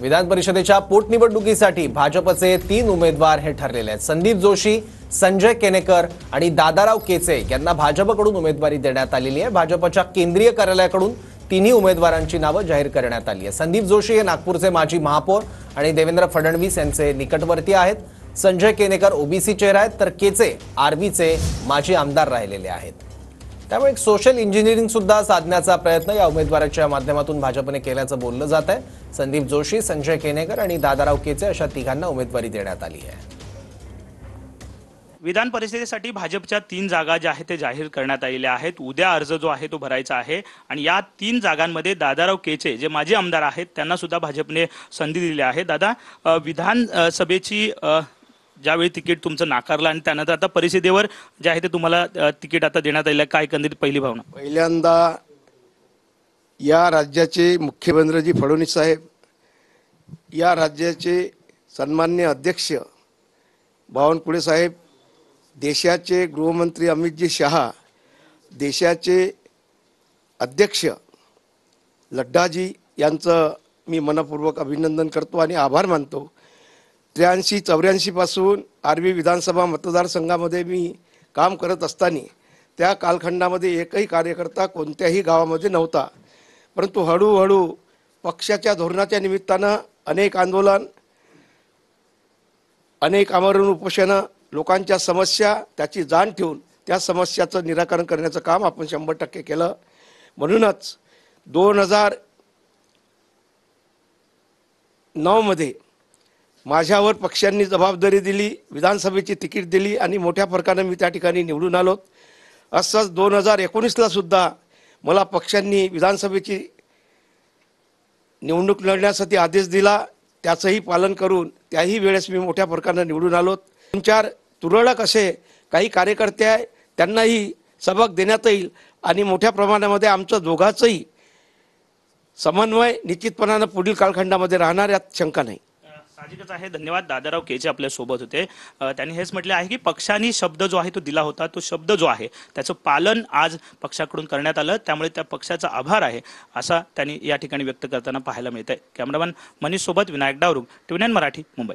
विधान परिषदेच्या पोटनिवडणुकीसाठी भाजपचे 3 उमेदवार हे ठरलेले आहेत। संदीप जोशी, संजय केनेकर आणि दादाराव केचे यांना भाजपकडून उमेदवारी देण्यात आलेली आहे। भाजपच्या केंद्रीय कार्यालयाकडून तिन्ही उमेदवारांची नावे जाहीर करण्यात आली आहे। संदीप जोशी हे नागपूरचे माजी महापौर आणि देवेंद्र फडणवीस यांचे निकटवर्ती आहेत। संजय केनेकर ओबीसी चेहरा आहेत, तर केचे आरवीचे माजी आमदार राहिलेले आहेत। त्यामुळे एक सोशल इंजिनिअरिंग सुद्धा साधण्याचा प्रयत्न या उमेदवाराच्या माध्यमातून भाजपने केल्याचं बोललं जात आहे। संदीप जोशी, संजय केनेकर आणि दादाराव केचे अशा तिघांना उमेदवारी देण्यात आली आहे। विधान परिषदेसाठी भाजपच्या 3 जागा ज्या आहेत ते जाहीर करण्यात आलेल्या आहेत। उद्या अर्ज जो आहे तो भरायचा आहे आणि या 3 जागांमध्ये दादाराव केचे जे माजी आमदार आहेत त्यांना सुद्धा भाजपने संधी दिली आहे। दादा, विधानसभेची ज्यावेळी तिकीट तुमचं नाकारलं आणि त्यानंतर आता परिषदेवर जे आहे ते तुम्हाला तिकीट आता देण्यात आलेलं, काय एकंदरीत पहिली भावना? पहिल्यांदा या राज्याचे मुख्यमंत्री फडणवीस साहेब, या राज्याचे सन्माननीय अध्यक्ष बावनकुळे साहेब, देशाचे गृहमंत्री अमितजी शहा, देशाचे अध्यक्ष लड्डाजी यांचं मी मनपूर्वक अभिनंदन करतो आणि आभार मानतो। 83-84 पासून आर्वी विधानसभा मतदारसंघामध्ये मी काम करत असताना त्या कालखंडामध्ये एकही कार्यकर्ता कोणत्याही गावामध्ये नव्हता, परंतु हळूहळू पक्षाच्या धोरणाच्या निमित्तानं अनेक आंदोलन, अनेक आमरण उपोषणं, लोकांच्या समस्या त्याची जाण ठेवून त्या समस्याचं निराकरण करण्याचं काम आपण 100% केलं। म्हणूनच 2009 मध्ये माझ्यावर पक्षांनी जबाबदारी दिली, विधानसभेची तिकीट दिली आणि मोठ्या फरकाने मी त्या ठिकाणी निवडून आलो। असंच 2019ला सुद्धा मला पक्षांनी विधानसभेची निवडणूक लढण्यासाठी आदेश दिला, त्याचंही पालन करून त्याही वेळेस मी मोठ्या फरकाने निवडून आलो। 2-4 तुरळक असे काही कार्यकर्ते आहे त्यांनाही सबक देण्यात येईल आणि मोठ्या प्रमाणामध्ये आमचं दोघांचंही समन्वय निश्चितपणाने पुढील कालखंडामध्ये राहणार यात शंका नाही। साहजिकच आहे। धन्यवाद। दादाराव केचे आपल्या सोबत होते। त्यांनी हेच म्हटले आहे की पक्षाने शब्द जो आहे तो दिला होता, तो शब्द जो आहे त्याचं पालन आज पक्षाकडून करण्यात आलं, त्यामुळे त्या पक्षाचा आभार आहे असा त्यांनी या ठिकाणी व्यक्त करताना पाहायला मिळतंय। कॅमेरामन मनीष सोबत विनायक डावरुग, TV9 मराठी, मुंबई।